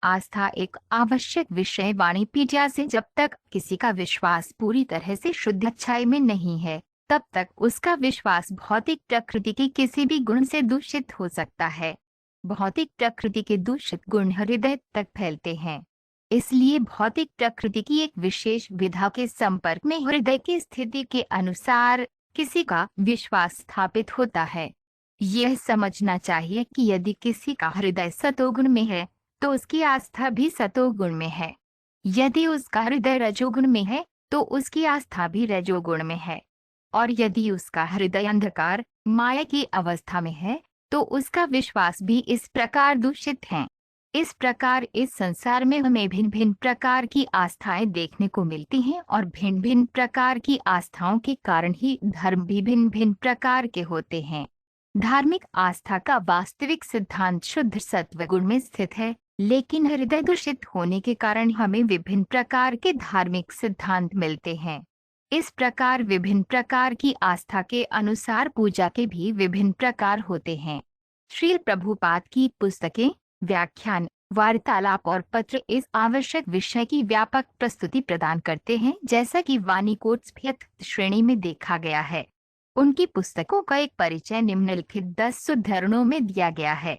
आस्था एक आवश्यक विषय वाणिपीडिया से जब तक किसी का विश्वास पूरी तरह से शुद्ध अच्छाई में नहीं है, तब तक उसका विश्वास भौतिक प्रकृति के किसी भी गुण से दूषित हो सकता है। भौतिक प्रकृति के दूषित गुण हृदय तक फैलते हैं। इसलिए भौतिक प्रकृति की एक विशेष विधा के संपर्क में हृदय की स्थिति के अनुसार किसी का विश्वास स्थापित होता है। यह समझना चाहिए कि यदि किसी का हृदय सतोगुण में है, तो उसकी आस्था भी सतोगुण में है। यदि उसका हृदय रजोगुण में है, तो उसकी आस्था भी रजोगुण में है। और यदि उसका हृदय अंधकार माया की अवस्था में है, तो उसका विश्वास भी इस प्रकार दूषित है। इस प्रकार इस संसार में हमें भिन्न भिन्न प्रकार की आस्थाएं देखने को मिलती हैं और भिन्न भिन्न प्रकार की आस्थाओं के कारण ही धर्म भी भिन्न भिन्न प्रकार के होते हैं। धार्मिक आस्था का वास्तविक सिद्धांत शुद्ध सत्व गुण में स्थित है, लेकिन हृदय दूषित होने के कारण हमें विभिन्न प्रकार के धार्मिक सिद्धांत मिलते हैं। इस प्रकार विभिन्न प्रकार की आस्था के अनुसार पूजा के भी विभिन्न प्रकार होते हैं। श्रील प्रभुपाद की पुस्तकें, व्याख्यान, वार्तालाप और पत्र इस आवश्यक विषय की व्यापक प्रस्तुति प्रदान करते हैं, जैसा कि वाणी कोट्स श्रेणी में देखा गया है। उनकी पुस्तकों का एक परिचय निम्नलिखित 10 उद्धरणों में दिया गया है।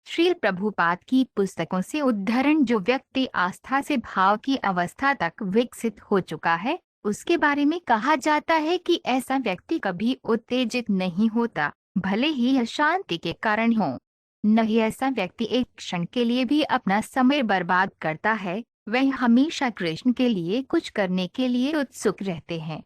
श्रील प्रभुपाद की पुस्तकों से उद्धरण: जो व्यक्ति आस्था से भाव की अवस्था तक विकसित हो चुका है, उसके बारे में कहा जाता है कि ऐसा व्यक्ति कभी उत्तेजित नहीं होता, भले ही अशांति के कारण हो। नहीं ऐसा व्यक्ति एक क्षण के लिए भी अपना समय बर्बाद करता है। वह हमेशा कृष्ण के लिए कुछ करने के लिए उत्सुक रहते हैं।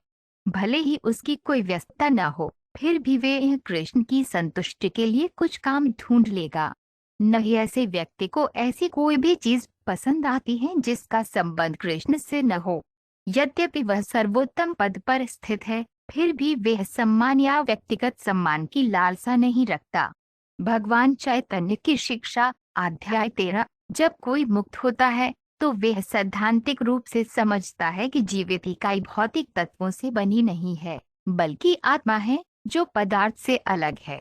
भले ही उसकी कोई व्यस्तता न हो, फिर भी वह कृष्ण की संतुष्टि के लिए कुछ काम ढूंढ लेगा। नहीं ऐसे व्यक्ति को ऐसी कोई भी चीज पसंद आती है जिसका संबंध कृष्ण से न हो। यद्यपि वह सर्वोत्तम पद पर स्थित है, फिर भी वह सम्मान या व्यक्तिगत सम्मान की लालसा नहीं रखता। भगवान चैतन्य की शिक्षा, अध्याय 13। जब कोई मुक्त होता है तो वह सैद्धांतिक रूप से समझता है कि जीवित इकाई भौतिक तत्वों से बनी नहीं है, बल्कि आत्मा है जो पदार्थ से अलग है।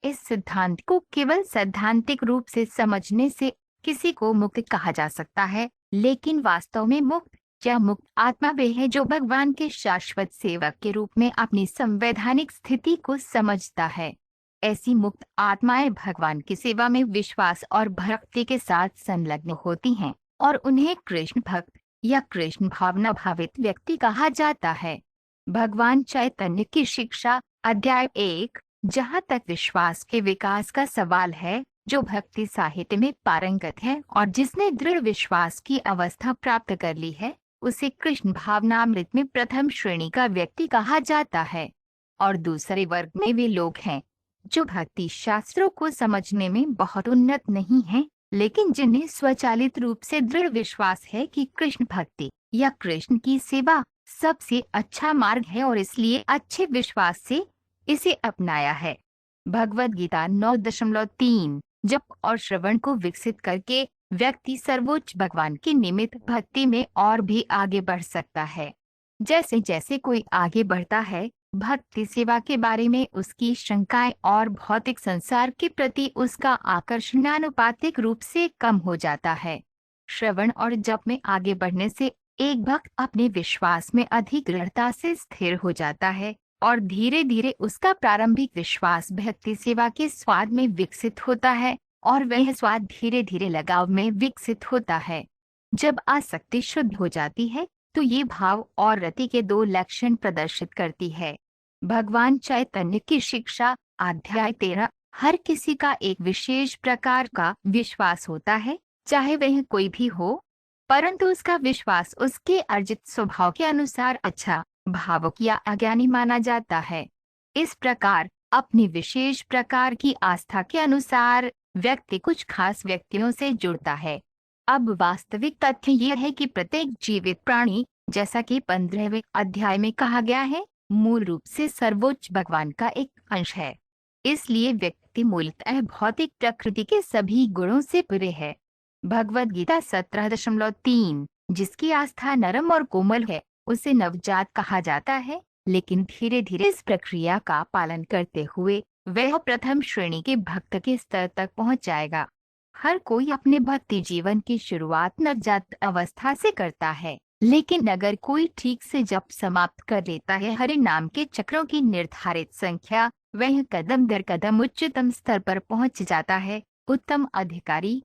इस सिद्धांत को केवल सैद्धांतिक रूप से समझने से किसी को मुक्त कहा जा सकता है, लेकिन वास्तव में मुक्त या मुक्त आत्मा वे है जो भगवान के शाश्वत सेवक के रूप में अपनी संवैधानिक स्थिति को समझता है। ऐसी मुक्त आत्माएं भगवान की सेवा में विश्वास और भक्ति के साथ संलग्न होती हैं और उन्हें कृष्ण भक्त या कृष्ण भावना भावित व्यक्ति कहा जाता है। भगवान चैतन्य की शिक्षा, अध्याय 1। जहाँ तक विश्वास के विकास का सवाल है, जो भक्ति साहित्य में पारंगत है और जिसने दृढ़ विश्वास की अवस्था प्राप्त कर ली है, उसे कृष्ण भावनामृत में प्रथम श्रेणी का व्यक्ति कहा जाता है। और दूसरे वर्ग में वे लोग हैं जो भक्ति शास्त्रों को समझने में बहुत उन्नत नहीं हैं, लेकिन जिन्हें स्वचालित रूप से दृढ़ विश्वास है कि कृष्ण भक्ति या कृष्ण की सेवा सबसे अच्छा मार्ग है और इसलिए अच्छे विश्वास से इसे अपनाया है। भगवद गीता 9.3। जप और श्रवण को विकसित करके व्यक्ति सर्वोच्च भगवान के निमित्त भक्ति में और भी आगे बढ़ सकता है। जैसे जैसे कोई आगे बढ़ता है, भक्ति सेवा के बारे में उसकी शंकाएं और भौतिक संसार के प्रति उसका आकर्षण आनुपातिक रूप से कम हो जाता है। श्रवण और जप में आगे बढ़ने से एक भक्त अपने विश्वास में अधिक दृढ़ता से स्थिर हो जाता है और धीरे धीरे उसका प्रारंभिक विश्वास भक्ति सेवा के स्वाद में विकसित होता है और वह स्वाद धीरे धीरे लगाव में विकसित होता है। जब आसक्ति शुद्ध हो जाती है तो ये भाव और रति के 2 लक्षण प्रदर्शित करती है। भगवान चैतन्य की शिक्षा, अध्याय 13। हर किसी का एक विशेष प्रकार का विश्वास होता है, चाहे वह कोई भी हो, परंतु उसका विश्वास उसके अर्जित स्वभाव के अनुसार अच्छा, भावुक या अज्ञानी माना जाता है। इस प्रकार अपनी विशेष प्रकार की आस्था के अनुसार व्यक्ति कुछ खास व्यक्तियों से जुड़ता है। अब वास्तविक तथ्य यह है कि प्रत्येक जीवित प्राणी, जैसा कि 15वें अध्याय में कहा गया है, मूल रूप से सर्वोच्च भगवान का एक अंश है। इसलिए व्यक्ति मूलतः भौतिक प्रकृति के सभी गुणों से परे है। भगवद गीता 17.3। जिसकी आस्था नरम और कोमल है, उसे नवजात कहा जाता है, लेकिन धीरे धीरे इस प्रक्रिया का पालन करते हुए वह प्रथम श्रेणी के भक्त के स्तर तक पहुंच जाएगा। हर कोई अपने भक्ति जीवन की शुरुआत नवजात अवस्था से करता है, लेकिन अगर कोई ठीक से जप समाप्त कर लेता है हरि नाम के चक्रों की निर्धारित संख्या, वह कदम दर कदम उच्चतम स्तर पर पहुंच जाता है। उत्तम अधिकारी।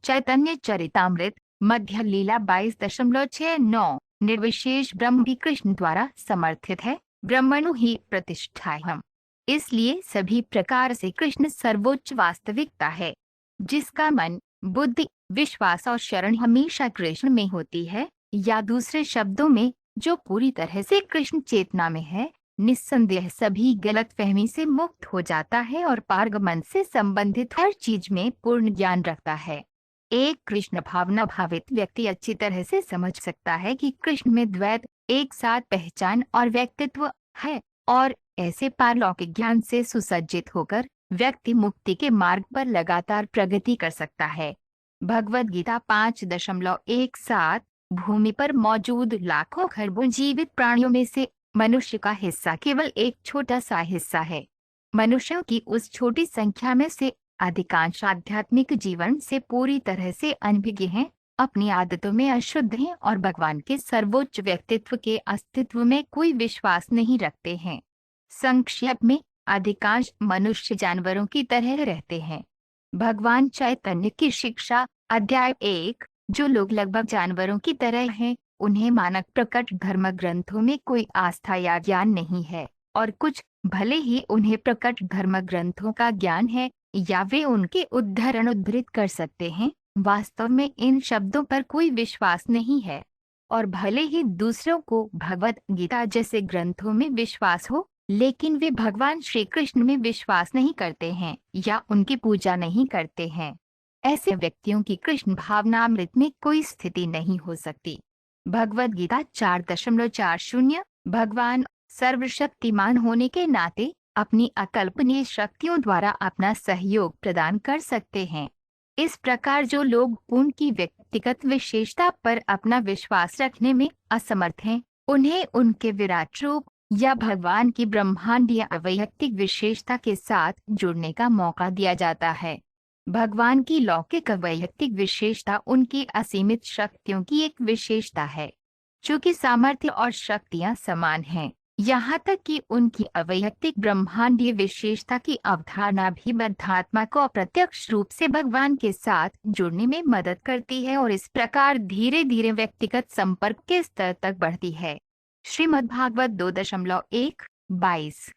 चैतन्य चरितामृत मध्य लीला 22.69। निर्विशेष ब्रह्म भी कृष्ण द्वारा समर्थित है। ब्रह्मणु ही प्रतिष्ठा हम, इसलिए सभी प्रकार से कृष्ण सर्वोच्च वास्तविकता है। जिसका मन, बुद्धि, विश्वास और शरण हमेशा कृष्ण में होती है, या दूसरे शब्दों में जो पूरी तरह से कृष्ण चेतना में है, निस्संदेह सभी गलतफहमी से मुक्त हो जाता है और पारगमन से संबंधित हर चीज में पूर्ण ज्ञान रखता है। एक कृष्ण भावना भावित व्यक्ति अच्छी तरह से समझ सकता है कि कृष्ण में द्वैत, एक साथ पहचान और व्यक्तित्व है, और ऐसे पारलौकिक ज्ञान से सुसज्जित होकर व्यक्ति मुक्ति के मार्ग पर लगातार प्रगति कर सकता है। भगवद गीता 5.17। भूमि पर मौजूद लाखों खरबों जीवित प्राणियों में से मनुष्य का हिस्सा केवल एक छोटा सा हिस्सा है। मनुष्यों की उस छोटी संख्या में से अधिकांश आध्यात्मिक जीवन से पूरी तरह से अनभिज्ञ हैं, अपनी आदतों में अशुद्ध हैं और भगवान के सर्वोच्च व्यक्तित्व के अस्तित्व में कोई विश्वास नहीं रखते हैं। संक्षेप में, अधिकांश मनुष्य जानवरों की तरह रहते हैं। भगवान चैतन्य की शिक्षा, अध्याय 1। जो लोग लगभग जानवरों की तरह हैं, उन्हें मानक प्रकट धर्म ग्रंथों में कोई आस्था या ज्ञान नहीं है, और कुछ, भले ही उन्हें प्रकट धर्म ग्रंथों का ज्ञान है या वे उनके उद्धरण उद्धृत कर सकते हैं, वास्तव में इन शब्दों पर कोई विश्वास नहीं है। और भले ही दूसरों को भगवत गीता जैसे ग्रंथों में विश्वास हो, लेकिन वे भगवान श्री कृष्ण में विश्वास नहीं करते हैं या उनकी पूजा नहीं करते हैं। ऐसे व्यक्तियों की कृष्ण भावनामृत में कोई स्थिति नहीं हो सकती। भगवद गीता 4.40। भगवान सर्वशक्तिमान होने के नाते अपनी अकल्पनीय शक्तियों द्वारा अपना सहयोग प्रदान कर सकते हैं। इस प्रकार जो लोग उनकी व्यक्तिगत विशेषता पर अपना विश्वास रखने में असमर्थ हैं, उन्हें उनके विराट रूप या भगवान की ब्रह्मांडीय अवैयक्तिक विशेषता के साथ जुड़ने का मौका दिया जाता है। भगवान की लौकिक अवैयक्तिक विशेषता उनकी असीमित शक्तियों की एक विशेषता है। चूंकि सामर्थ्य और शक्तियां समान हैं, यहाँ तक कि उनकी अवैयक्तिक ब्रह्मांडीय विशेषता की अवधारणा भी बद्धात्मा को अप्रत्यक्ष रूप से भगवान के साथ जुड़ने में मदद करती है और इस प्रकार धीरे धीरे व्यक्तिगत संपर्क के स्तर तक बढ़ती है। श्रीमद्भागवत 2.1-22।